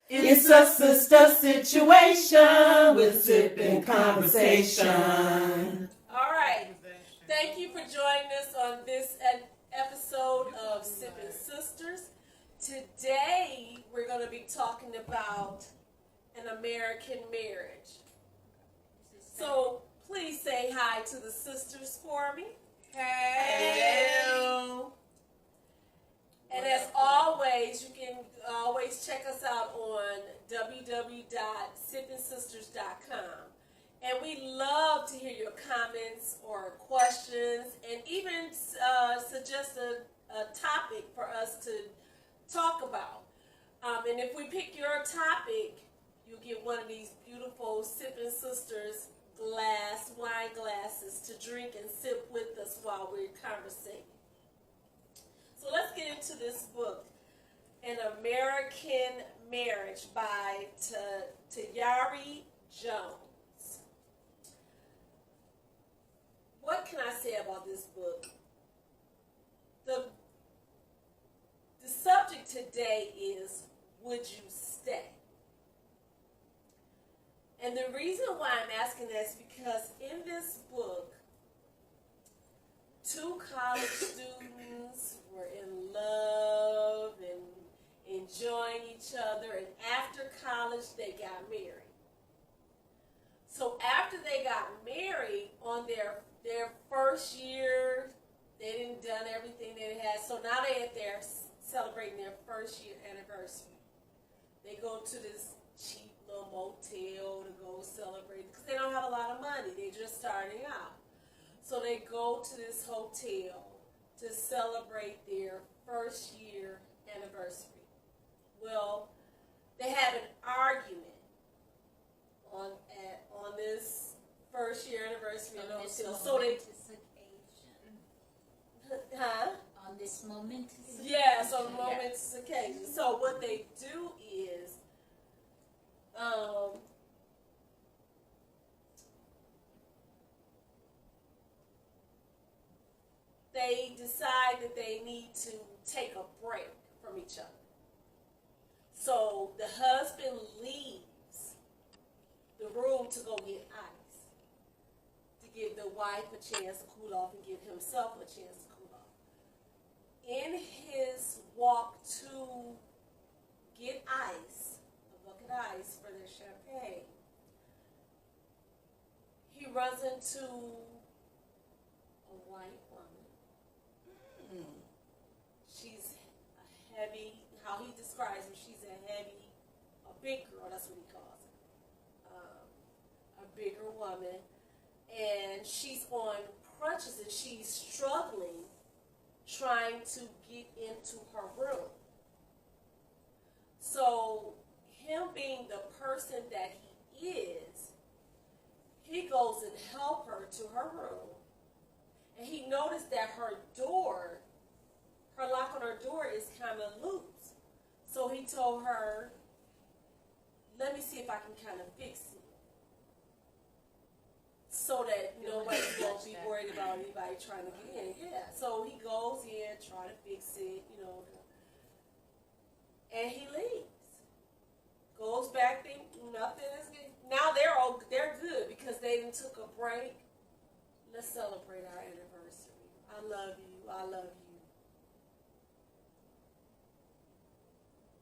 It's a sister situation with sipping conversation. All right. Thank you for joining us on this episode of Sipping Sisters. Today, we're going to be talking about an American marriage. So, please say hi to the sisters for me. Hey. Hello. And as always, you can always check us out on www.sippingsisters.com. And we love to hear your comments or questions and even suggest a topic for us to talk about. And if we pick your topic, you'll get one of these beautiful Sipping Sisters wine glasses to drink and sip with us while we're conversing. So let's get into this book, An American Marriage by Tayari Jones. What can I say about this book? The subject today is, would you stay? And the reason why I'm asking that is because in this book, two college students were in love and enjoying each other, and after college they got married. So after they got married, on their first year, they didn't done everything they had, so now they're celebrating their first year anniversary. They go to this cheap little motel to go celebrate because they don't have a lot of money. They're just starting out. So they go to this hotel to celebrate their first year anniversary. Well, they have an argument on this first year anniversary in the hotel. So they On this momentous occasion. Yeah, so the momentous occasion. So what they do is they decide that they need to take a break from each other. So the husband leaves the room to go get ice, to give the wife a chance to cool off and give himself a chance to cool off. In his walk to get ice, a bucket of ice for their champagne, he runs into a white woman. She's a heavy, how he describes her, she's a big girl, that's what he calls her. A bigger woman. And she's on crutches and she's struggling, trying to get into her room. So, him being the person that he is, he goes and helps her to her room. And he noticed that her lock on her door is kind of loose. So he told her, let me see if I can kind of fix it. So that nobody won't be worried about anybody trying to get in. Yeah. So he goes in, trying to fix it, and he leaves. Goes back, thinking nothing is good. Now they're good because they done took a break. Let's celebrate our anniversary. I love you. I love you.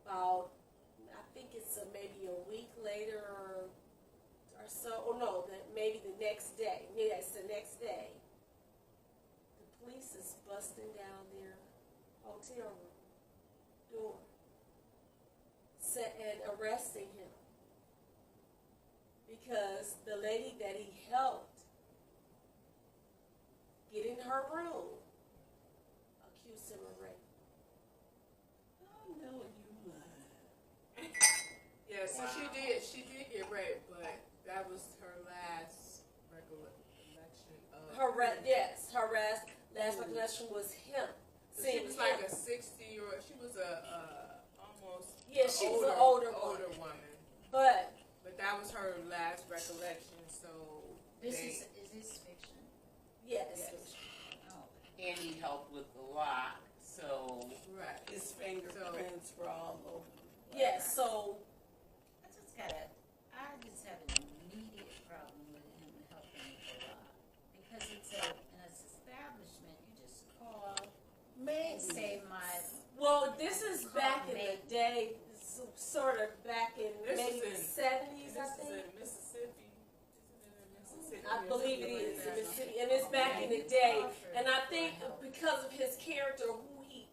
About, I think it's maybe a week later or so. Oh no, maybe the next day. Yeah, it's the next day. The police is busting down their hotel room door and arresting him because the lady that he helped get in her room accused him of rape. I know you lied. Yeah, so she did get raped, but that was her last recollection of Her last recollection was him. So she was like a 60-year-old. She was almost she was an older woman. But that was her last recollection. So Is this fiction? yes. Oh. And he helped with the lock, so right. His fingerprints were all over. Yes. So sort of back in This maybe is the in- 70s, I This is think. in Mississippi. Isn't it in Mississippi? I believe it is in Mississippi, and it's back in the day. And I think because of his character, who he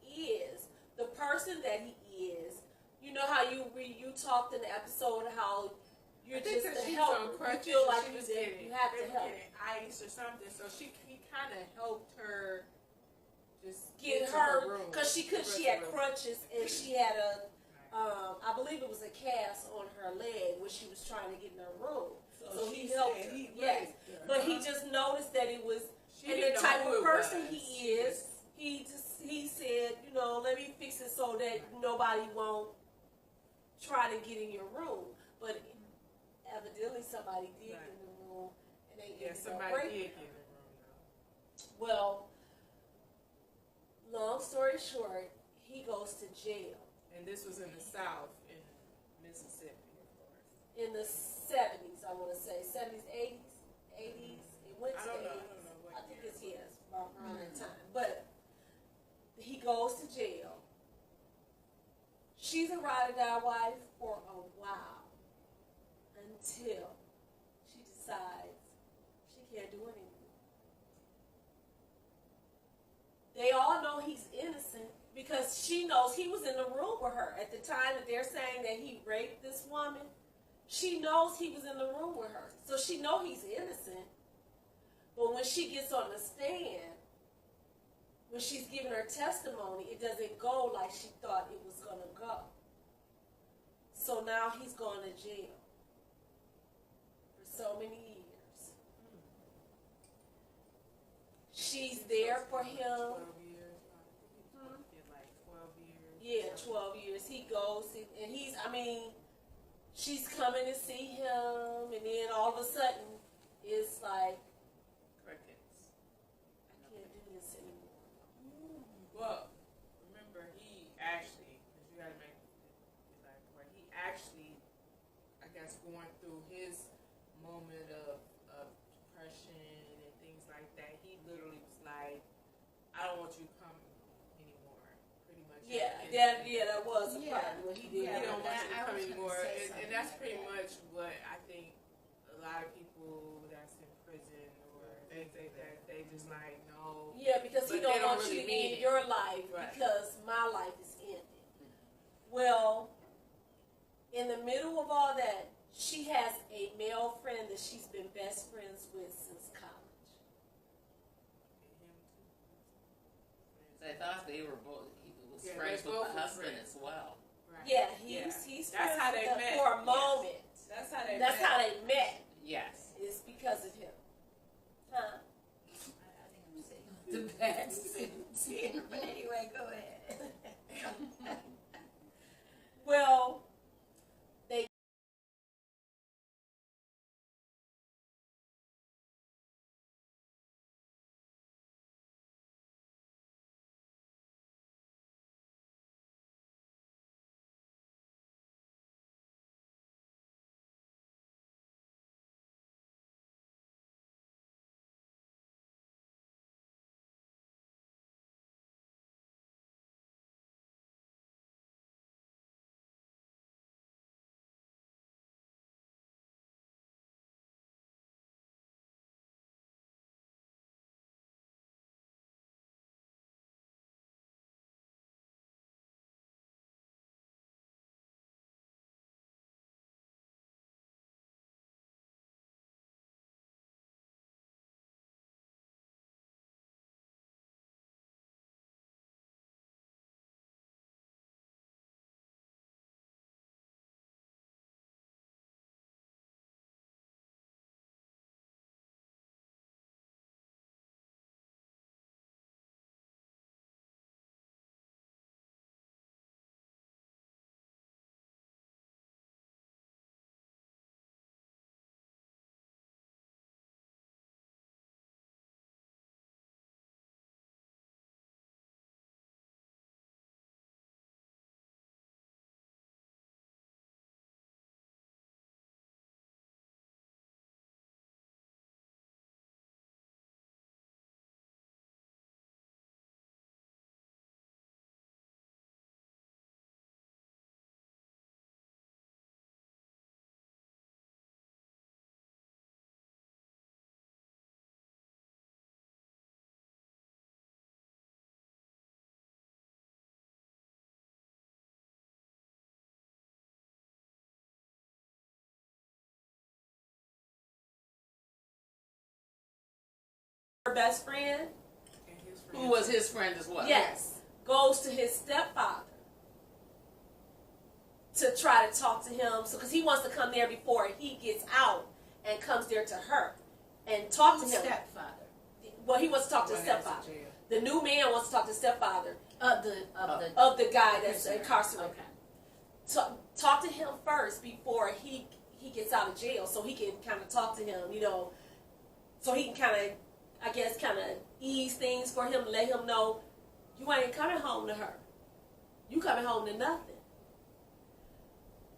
is, the person that he is, you know how you talked in the episode how you're I think just that a she's helper. on You crutches. feel like She was you getting, have they to were help. getting ice or something. So he kind of helped her just Get to her room. because she had crutches and she had a I believe it was a cast on her leg when she was trying to get in her room. So he helped her. Yes, but he just noticed that it was She and didn't the know type who of it person was. he is. He said, you know, let me fix it so that nobody won't try to get in your room. But evidently somebody did Right. get in the room and they Yeah, ended up somebody breaking did her. get in the room though. Well, long story short, he goes to jail And this was in the South in Mississippi, of course. in the 70s, I want to say. 70s, 80s. It went to I the don't 80s. know what I think year it's, it yes, around that time. But he goes to jail. She's a ride or die wife for a while until she decides she can't do it anymore. They all know he's innocent because she knows he was in the room with her at the time that they're saying that he raped this woman. She knows he was in the room with her, so she knows he's innocent. But when she gets on the stand, when she's giving her testimony, it doesn't go like she thought it was going to go. So now he's going to jail for so many years. She's there for him. 12 years. I think he did like 12 years. Yeah, 12 years. He goes, and she's coming to see him, and then all of a sudden, it's like, Crickets. I can't do this anymore. Well, remember he actually, because you gotta make like where he actually, I guess, going through his moment of depression and things like that. He literally was like, "I don't want you to come anymore." Pretty much. Yeah, that was a problem when he did. He don't want that- you to I come was gonna anymore, say and something that's like pretty that. much what I think a lot of people that's in prison or things like that, they just like no. Yeah, because he But don't they don't want really you to mean end it. your life Right. because my life is ended. Well, in the middle of all that, she has a male friend that she's been best friends with since college. I thought they were both. He was Yeah, friends they with both the were husband friends. as well. Right. Yeah, Yeah. he's That's friends how with they her met. for a Yes. moment. That's how they That's met. how they met. Yes. Is because of him. Huh? I think I'm gonna say the best. But anyway, go ahead. Well, best friend, And his Who friends. was his friend as well? yes, goes to his stepfather to try to talk to him. So, because he wants to come there before he gets out and comes there to her and talk to him. Stepfather Well, he wants to talk to the When that's in stepfather. jail. The new man wants to talk to the stepfather of the of the guy that's prisoner. incarcerated. Okay. Talk to him first before he gets out of jail, so he can kind of talk to him, so he can kind of, I guess, kind of ease things for him, let him know you ain't coming home to her. You coming home to nothing.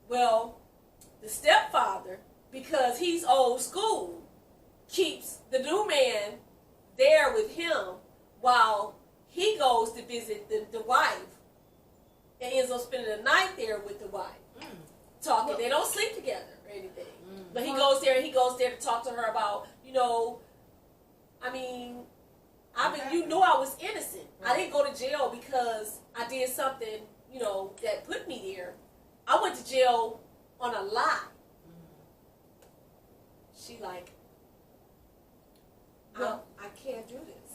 Well, the stepfather, because he's old school, keeps the new man there with him while he goes to visit the wife and ends up spending the night there with the wife. Talking. They don't sleep together or anything. But he goes there to talk to her about, I mean, you know I was innocent. I didn't go to jail because I did something, that put me there. I went to jail on a lie. She like, I can't do this.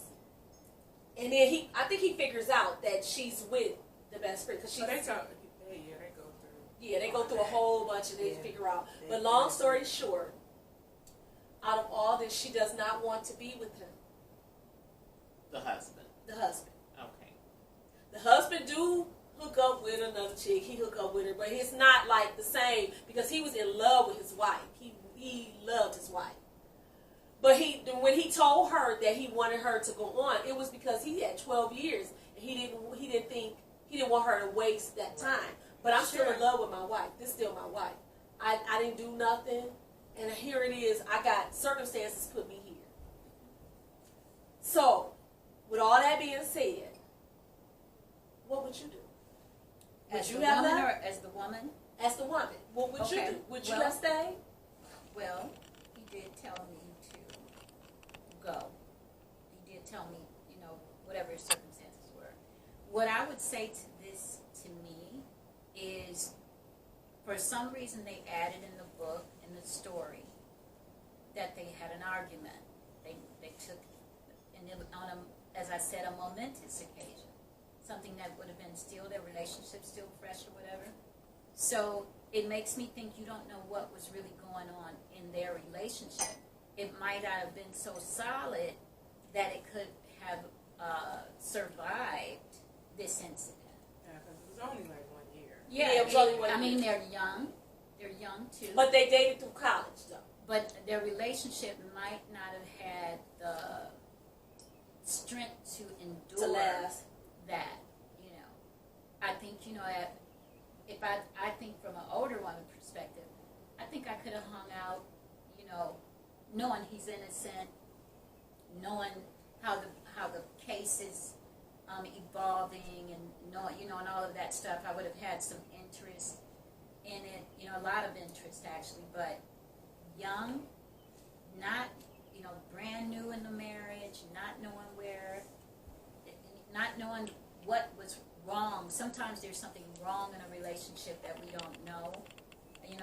And then I think he figures out that she's with the best friend because So they go through. yeah, they go through a whole bunch of this, figure out. But long story short, out of all this, she does not want to be with him. The husband. The husband. Okay. The husband do hook up with another chick. He hook up with her, but it's not like the same because he was in love with his wife. He loved his wife. But when he told her that he wanted her to go on, it was because he had 12 years and he didn't want her to waste that time. But I'm still in love with my wife. This is still my wife. I didn't do nothing, and here it is. I got circumstances put me here. So, with all that being said, what would you do? Would As you the have woman that? or as the woman? As the woman, what would you Okay, do? Would you well- have stayed? Well, he did tell me to go. He did tell me, whatever his circumstances were. What I would say to me is, for some reason they added in the book, in the story, that they had an argument. They took, and it was on as I said, a momentous occasion. Something that would have been still, their relationship still fresh or whatever. So it makes me think you don't know what was really going on in their relationship. It might not have been so solid that it could have survived this incident. Yeah, because it was only like 1 year. Yeah, it was only 1 I mean, year. they're young. They're young too. But they dated through college, though. But their relationship might not have had the strength to endure To last. that. I think, if I think from an older woman perspective, I think I could have hung out, knowing he's innocent, knowing how the case is evolving, and knowing, and all of that stuff. I would have had some interest in it, a lot of interest actually, but young, not, brand new in the marriage, not knowing what was wrong. Sometimes there's something wrong in a relationship that we don't know.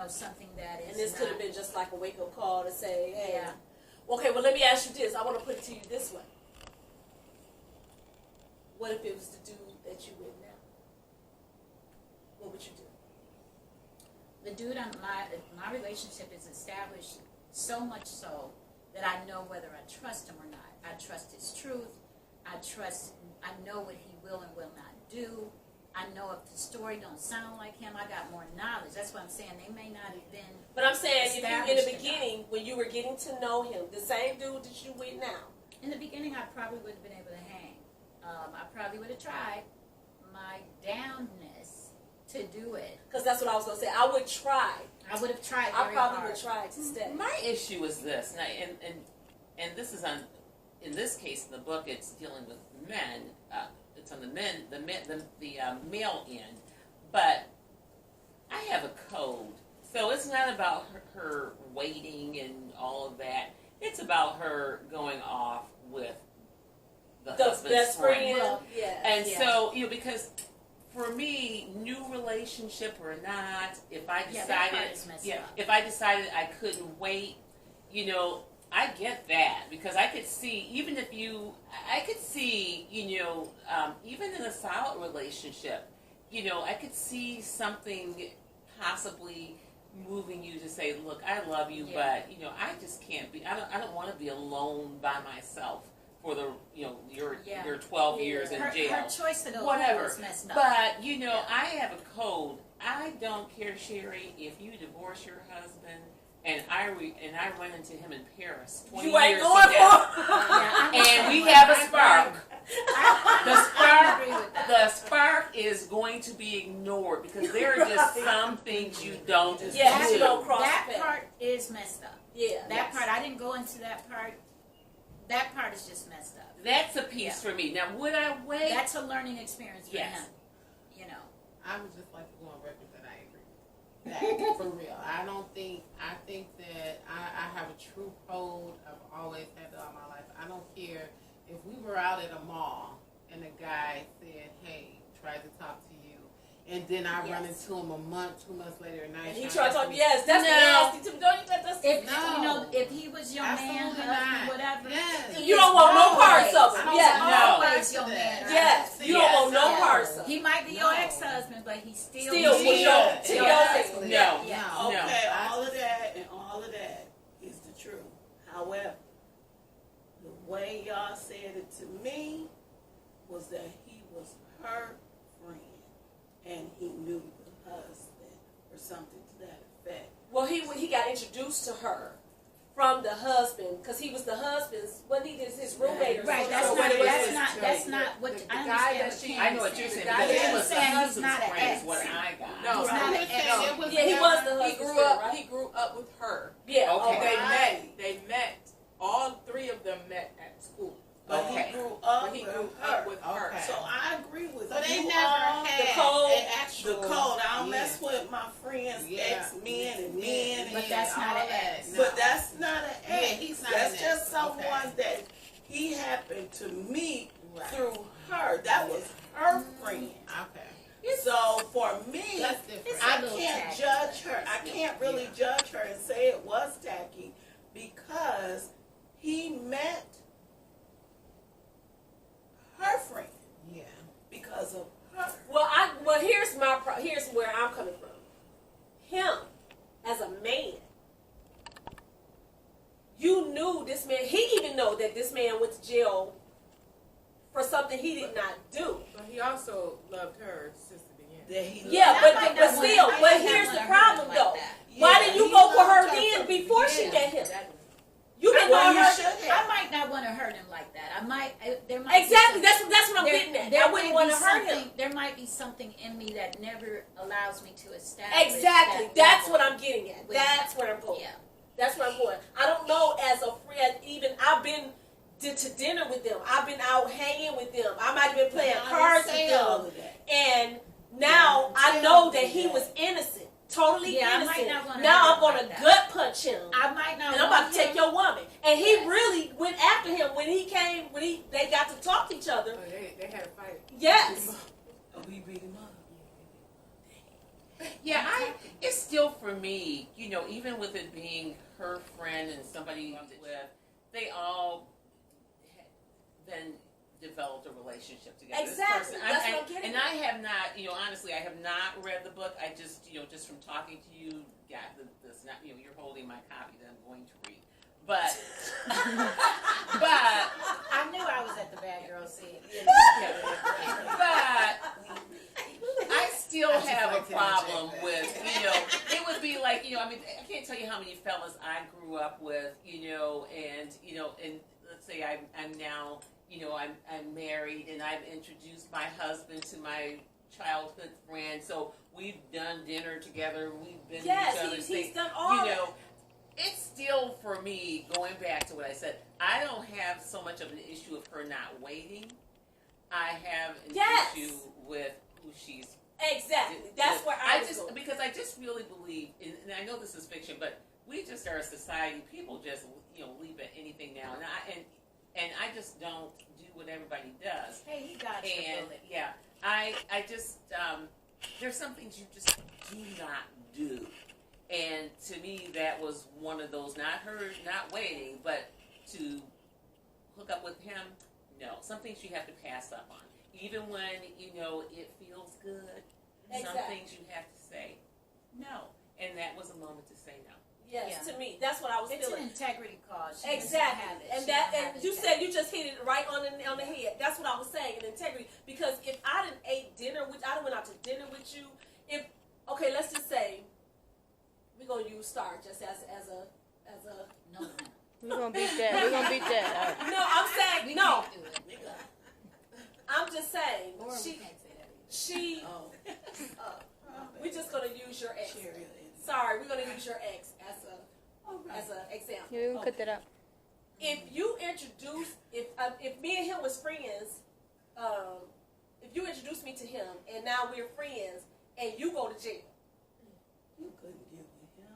Something that is. And this could have been just like a wake-up call to say, hey. Yeah. Okay, well, let me ask you this. I want to put it to you this way. What if it was the dude that you with now? What would you do? The dude my relationship is established so much so that I know whether I trust him or not. I trust his truth. I know what he will and will not do. I know if the story don't sound like him, I got more knowledge. That's what I'm saying. They may not have been. But I'm saying, if you in the established beginning, when you were getting to know him, the same dude that you with now. In the beginning, I probably would have been able to hang. I probably would have tried my damnness to do it. Because that's what I was going to say. I would try. I would have tried I very probably hard. would try to stay. My issue is this, and this is on, in this case in the book, it's dealing with men. It's on the male end, but I have a code, so it's not about her waiting and all of that. It's about her going off with the husband's best friend. Well, Yeah. And Yeah. so, because for me, new relationship or not, if I Yeah, that part decided, is messed yeah, up. if I decided I couldn't wait, I get that because I could see even if I could see even in a solid relationship, I could see something possibly moving you to say, look, I love you, but I just can't be. I don't want to be alone by myself for the your 12 years in jail. Her choice to go whatever. Was messed up. But I have a code. I don't care, Sherry, if you divorce your husband. And I run into him in Paris 20 You ain't years going from now. for And we have a spark. I The spark is going to be ignored because there are just some things you don't just Yes, do. you don't cross that the path. part is messed up. Yeah. That part, I didn't go into that part. That part is just messed up. That's a piece for me. Now, would I wait? That's a learning experience for Yes. him. I would just like to go on record that I agree with that. For real. I think that I have a true code. I've always had that all my life. I don't care if we were out at a mall and a guy said, hey, tried to talk to you. And then I run into him a month, 2 months later, and And he tried to talk. Yes, that's nasty. Don't you? That's If he was your man, Absolutely husband, not. whatever, Yes. You don't want no parts of it. Yes. always your man. Yes. You don't want no parts of it. He might be your ex-husband, but he still Still was was your your husband. No. Yeah. No. Okay, all of that is the truth. However, the way y'all said it to me was that he was her friend and he knew the husband or something to that effect. Well, he got introduced to her from the husband because he was the husband's. Wasn't he his roommate or Right, something? that's So not, what it that's was- not, that's not what, The I guy understand that what she- Ken's I know what you're saying. The Because guy it that was he's the saying he's husband's not an friend is ex. what I got. No, He's not I'm an just saying ex. it was Yeah, he never- was the He husband's grew friend, up. right? He grew up with her. Yeah. Okay. Okay. They met. All three of them met at school. But Okay. he grew up But he with grew her. up with her. So I agree with So you. they You never all- had the code- an actual. the code. I don't Yeah. mess with my friends, Yeah. ex-men and men. But and that's not all an that. ex. No. But that's not an ex. Yeah, he's not That's an just ex. someone Okay. that he happened to meet Right. through her. That was her friend. Okay. So for me, That's different. It's a I little can't tacky, judge but her. I it's can't still- really judge her and say it was tacky because he met her friend Yeah. because of her. Well, here's where I'm coming from. Him as a man, you knew this man. He even know that this man went to jail for something he did not do. But he also loved her since the beginning. That he Yeah, I but might not but wanna- still, I but might not here's the wanna problem hurt him though. like that. Why Yeah, didn't you he go for loved her her then from the before she beginning. met him? That- You been Well, going you her. should I have. might not want to hurt him like that. There might Exactly. be some- That's what I'm getting at. I wouldn't may want be to hurt him. something- There might be something in me that never allows me to establish. Exactly. that That's level. what I'm getting at. With That's him. where I'm going. Yeah. That's where I'm going. I don't know as a friend. Even I've been to dinner with them. I've been out hanging with them. I might have been playing I cards didn't with say all them. of that. And now Yeah, I tell know me that he that. was innocent, totally Yeah, I might innocent. not wanna Now hurt I'm him gonna like that. gut punch him. I might not. And I'm about want to take him- your woman. And he Yes. really went after him when he came, they got to talk to each other. Oh, they had a fight. Yes. We beat him up. Yeah, it's still for me, even with it being her friend and somebody that with, they all then developed a relationship together. This Exactly. person- That's what I'm getting And at. I have not, honestly, I have not read the book. I just, just from talking to you, this not, you're holding my copy that I'm going to read. But, but, I knew I was at the bad girl seat. but I still I just have like a to problem interject with, it would be like, I can't tell you how many fellas I grew up with, and let's say I'm now, I'm married and I've introduced my husband to my childhood friend, so we've done dinner together, we've been to each other's he's things, done all that. It's still, for me, going back to what I said, I don't have so much of an issue of her not waiting. I have an issue with who she's. Exactly. That's where I was just going. because I just really believe, and I know this is fiction, but we just are a society. People just leap at anything now, and I just don't do what everybody does. Hey, he got you. And yeah, I just there's some things you just do not do. And to me, that was one of those, not waiting, but to hook up with him. No, some things you have to pass up on. Even when, it feels good, some Exactly. things you have to say no. And that was a moment to say no. Yes, Yeah. to me, that's what I was It's feeling. an integrity cause. She doesn't Exactly, have it. and She that, don't have and you integrity. said you just hit it right on the head. That's what I was saying, an integrity. Because if I didn't ate dinner with, I done went out to dinner with you. Okay, let's just say we're gonna use Star just as a. No. We're gonna beat that. We're gonna beat that. No, I'm saying We no. can't do it. I'm just saying Or we she. can't say that either. Oh, We're just gonna use your ex. share your insight. Sorry, we're gonna use your ex as an example. Yeah, we can cut that out. If you introduce, if me and him was friends, if you introduce me to him and now we're friends and you go to jail, You couldn't get with him.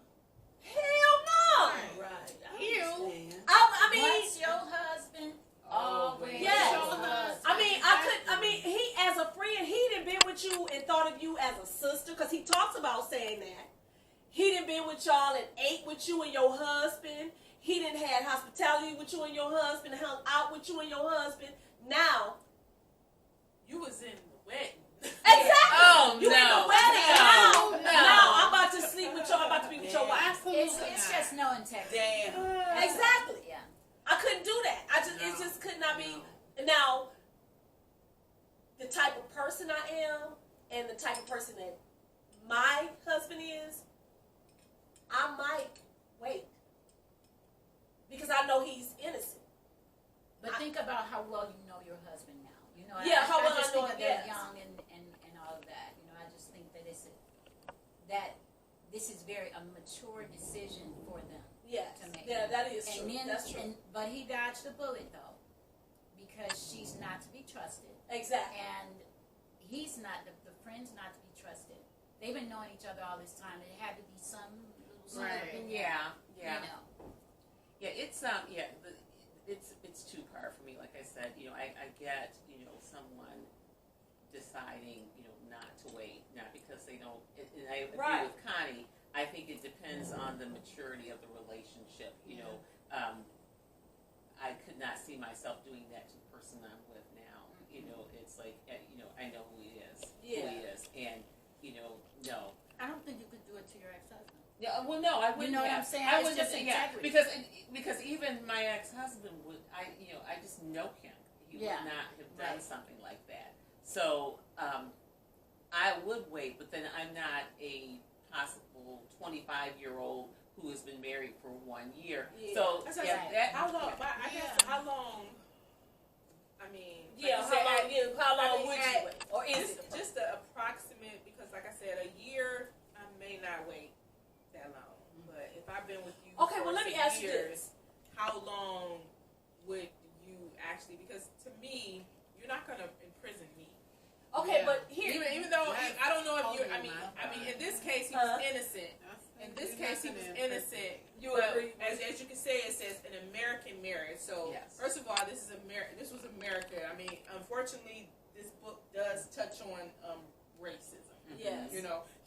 hell no. Right. I Ew. understand. I mean, What's your husband? Always. Yes. your husband. I mean, he as a friend, he done been with you and thought of you as a sister because he talks about saying that. He done been with y'all and ate with you and your husband. He done had hospitality with you and your husband, hung out with you and your husband. Now, You was in the wedding. exactly. Oh, You in no. the wedding No. now I'm about to sleep with y'all. I'm about to be with your wife. It's just no integrity. Damn. Exactly. Yeah. I couldn't do that. It just could not be. Now, the type of person I am and the type of person that my husband is, I might wait because I know he's innocent. But think about how well you know your husband now. You know, Yeah, how well I just I know think him, they're yes. young and all of that. You know, I just think that that this is very a mature decision for them. Yes. To make. Yeah, that is true. And then, That's true. but he dodged the bullet though, because she's not to be trusted, Exactly. and he's not. The friend's not to be trusted. They've been knowing each other all this time. It had to be some little slip Right. in there. Yeah. You know. Yeah, it's it's two part for me. Like I said, I get someone deciding not to wait, not because they don't. And I agree Right. with Connie. I think it depends on the maturity of the relationship. I could not see myself doing that to the person I'm with now. It's like I know who he is. Yeah. Who he is, and no. I don't think you could do it to your ex-husband. Yeah, well, no, I wouldn't. know what have. I'm saying? I It's wouldn't just have- integrity. because even my ex-husband would. I just know him. He Yeah. would not have done Right. something like that. So I would wait, but then I'm not a possible 25-year-old who has been married for 1 year. Yeah. So That's what yeah, I'm saying. that. How long? yeah. I guess how long? I mean, Yeah. like you said, How long I mean, would you at- wait? Or is it? just the approximate, because like I said, a year I may not wait that long. But if I've been with you Okay, for well, let me some ask you years, this. how long would you actually? Because to me, you're not gonna imprison me. Okay, Yeah. but here. Even though That's I don't know if you're. totally my I mean, in part. this case, he was Huh? innocent. In this case, he was innocent. You But agree? as you can say, it says an American marriage. So Yes. first of all, this was America. I mean, unfortunately, this book does touch on racism. Yes.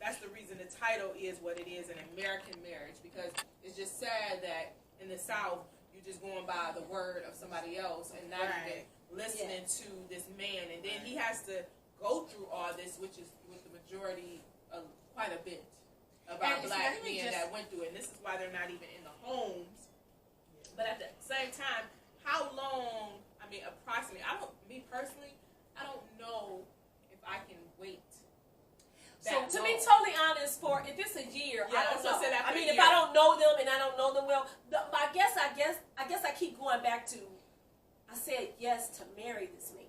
That's the reason the title is what it is, an American marriage, because it's just sad that in the South you're just going by the word of somebody else and not even listening to this man, and then he has to go through all this, which is with the majority of quite a bit of And our it's black not even men just- that went through it. And this is why they're not even in the homes. But at the same time, how long? I mean, approximately. Me personally, I don't know if I can wait. So that to be long. totally honest, if it's a year, Yeah, I don't so know. say after I mean, a if year. I don't know them and I don't know them well, I guess I keep going back to. I said yes to marry this man.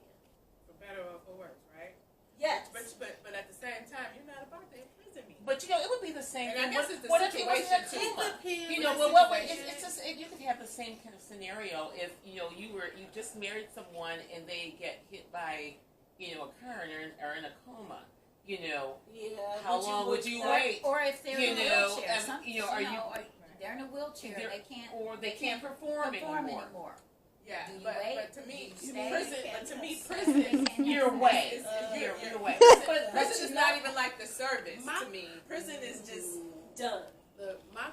For better or for worse, right? Yes. But at the same time, you're not about to imprison me. But it would be the same And thing. I guess it's the What if it was situation, a too. Cuba? Depends Well, on the what situation. it's just you could have the same kind of scenario if you just married someone and they get hit by a car or in a coma. Yeah. How long would you wait? Or if they're in a wheelchair, some, are they're in a wheelchair, They're- they can't or they can't perform anymore. Yeah, Do you but wait? to me, Do you stay? prison. Your way. Is- Your way. Prison is not even like the service My- to me. Prison is just Done. Look, my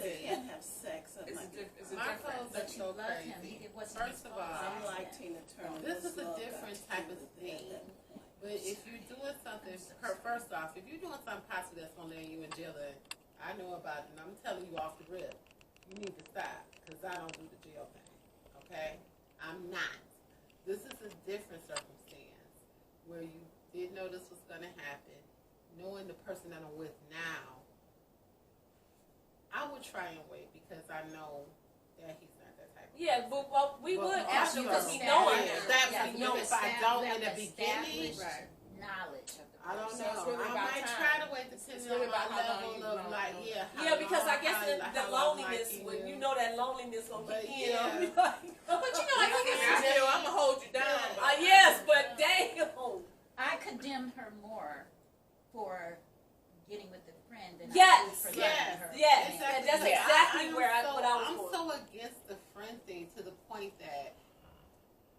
crazy. You can't have sex. I'm It's a, like, it's a Marcos difference. But That's you so loved him. crazy. He wasn't First of all, I'm like Tina Turner. This is a Love different got type you of at thing. that point. But if you're doing something, first off, if you're doing something possible that's gonna land you in jail, and I know about it, and I'm telling you off the rip, you need to stop, because I don't do the jail thing. Okay, I'm not. This is a different circumstance where you did know this was gonna happen, knowing the person that I'm with now. I would try and wait because I know that he's not that type of Yeah, person. but we But would also, ask you because we Yeah, know yeah, him. Establish, you if I don't in the established beginning, Right. knowledge of the I don't person. So it's know. really I about might time. try to wait depending It's really on my about how long level you of know. like, yeah, how Yeah, because I long, guess how, the how long loneliness, liking when you. you know that loneliness gonna But kick in. yeah. I'll be like, But you know, I think it's I feel I'm gonna hold you down. yes, but damn. I condemned her more for getting with the friend than I Yes, do for yes, loving her. yes. friend. And that's Yeah. exactly am where so, what I was I'm going. so against the friend thing to the point that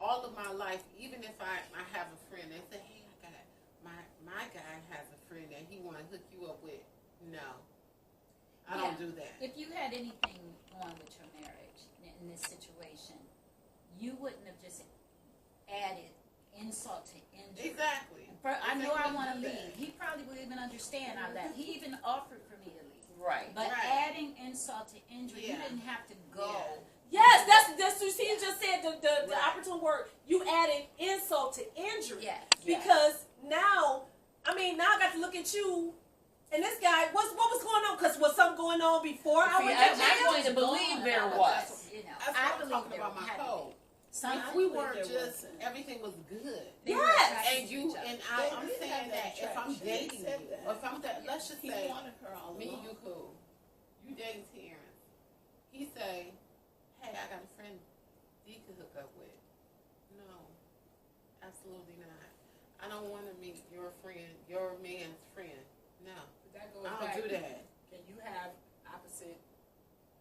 all of my life, even if I have a friend, they say, hey, I got my guy has a friend that he want to hook you up with. No, I don't do that. If you had anything going with your marriage in this situation, you wouldn't have just added insult to injury. Exactly. I know I want to do that. leave. He probably would even understand all that. He even offered for me to leave. right. But Right. adding insult to injury, you Yeah. didn't have to go. Yes, that's what she just said. The Right. opportune word. You added insult to injury. Yes. Because now, I mean, now I got to look at you. And this guy, what was going on? Because was something going on before I See, went I- to jail? I'm going to believe there was. You know, That's what I I'm believe talking there about my had to be. code. Some If I we believe were there just, wasn't. everything was good. they were Yes. attracted And to you each other. and They I'm did saying have that that if I'm attraction. They dating said you, that. or if I'm that, let's just He say wanted her all me and along. you cool, you dating Terrence. He say, hey, I got a friend D could hook up with. No, absolutely not. I don't want to meet your friend, your man's friend. No, That goes I back. don't do that. Can you have opposite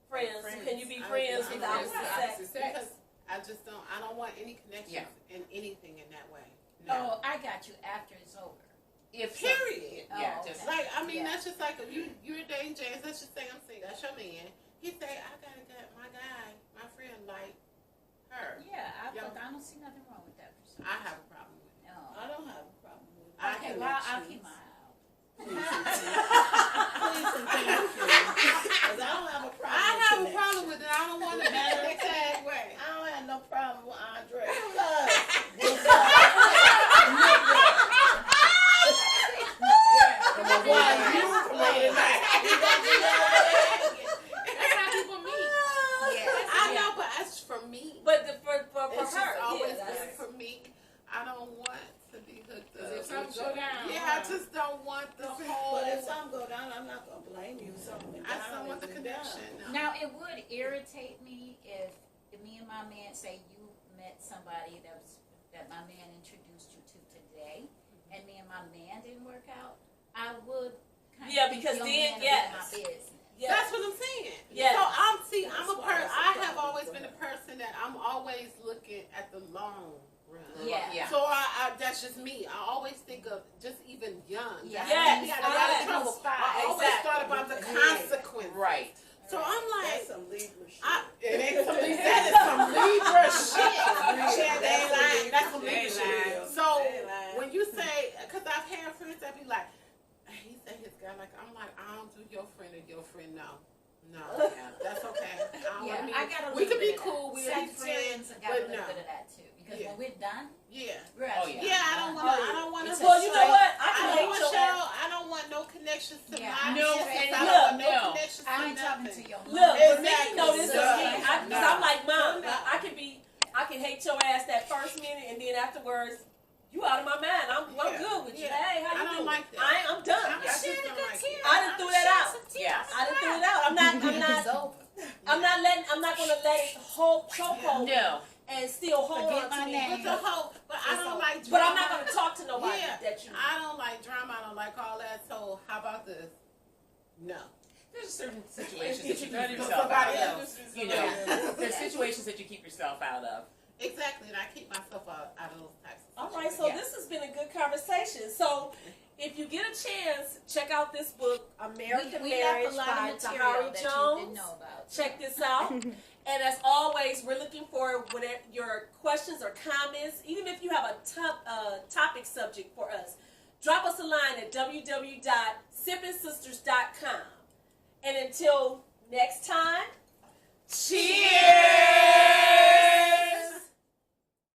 Friends. Can you be I- friends I- with I- opposite I- sex? opposite sex? Because I just don't. I don't want any connections Yeah. in anything in that way. Oh, I got you after it's over. If Period. Yeah, Oh, just okay. Like, I mean, Yeah. that's just like if you're dating James. Let's just say I'm single. That's your man. He say, I gotta get my guy, my friend, like her. Yeah, I don't see nothing wrong with that. For some I have a problem with it. No. I don't have a problem with it. I Okay, can well, let I'll you- keep my eye out. Please and thank you. Because I don't have a problem I with have a connection. problem with it. I don't want to be Matter in of the same fact, way. I don't have no problem with Andre. Because That's how people meet. I know, but as for me, But for it's her, just always yeah, been that's- for me. I don't want to be hooked up. If something with go you. down, Yeah, I just don't want the whole. But if something go down, I'm not gonna blame you. Something went I down, just don't want the it went down. connection. No. Now, it would irritate me if me and my man say you met somebody that my man introduced you to today, and me and my man didn't work out. I would kind of Yeah, think because your then, man would yes. be my business. Yeah. That's what I'm saying. Yes. So I'm That's a why person. that's a I have problem always for been a her. person that I'm always looking at the long run. Yeah. Yeah. So that's just me. I always think of just even young. Yeah. That's me. Yes. I got a lot of Yes. trouble. I always Exactly. thought about the Yeah. consequences. Right. So I'm That's like, some Libra shit. it ain't some that is some Libra shit. Yeah, they ain't lying. That's some They Libra ain't shit. lying. So They ain't lying. when you say, because I've had friends that be like, he said his guy, like, I'm like, I don't do your friend or your friend. No. That's okay. I don't Yeah, wanna be, I got a we little could be bit of cool. that. We'll be friends. Sagittarians have got a but little no. bit of that too. Because Yeah. when we're done, Yeah. we're Oh, actually yeah. Yeah, I don't want to. I don't want to. Well, you know what? I can I hate don't want your y'all. I don't want no connections to Yeah. my No, business. and I look, don't want no no. connections I to ain't talking nothing. to your mom. Look, for me, Exactly. no, this is No. me. Because No. I'm like, Mom, No. I can hate your ass that first minute, and then afterwards, you out of my mind. I'm Yeah. good with you. Yeah. Hey, how you I don't doing? like that. I'm done. I just Shed a don't good like tear. it. I done threw that out. Yeah. I done threw it out. I'm not gonna let it hold chokehold No. and still hold Forget on my to me. name. But I don't like. But I'm drama. not gonna talk to nobody Yeah. that you. I don't like drama. I don't like all that. So how about this? No. There's certain situations that you keep For yourself somebody out of. else. You know, there's situations that you keep yourself out of. Exactly, and I keep myself out of those types of All situations. right, so Yeah. this has been a good conversation. So, if you get a chance, check out this book, American we Marriage left a lot by of material Tayari that you Jones. didn't know about. Check this out. And as always, we're looking for whatever your questions or comments, even if you have a topic subject for us. Drop us a line at www.sippingsisters.com. And until next time, cheers!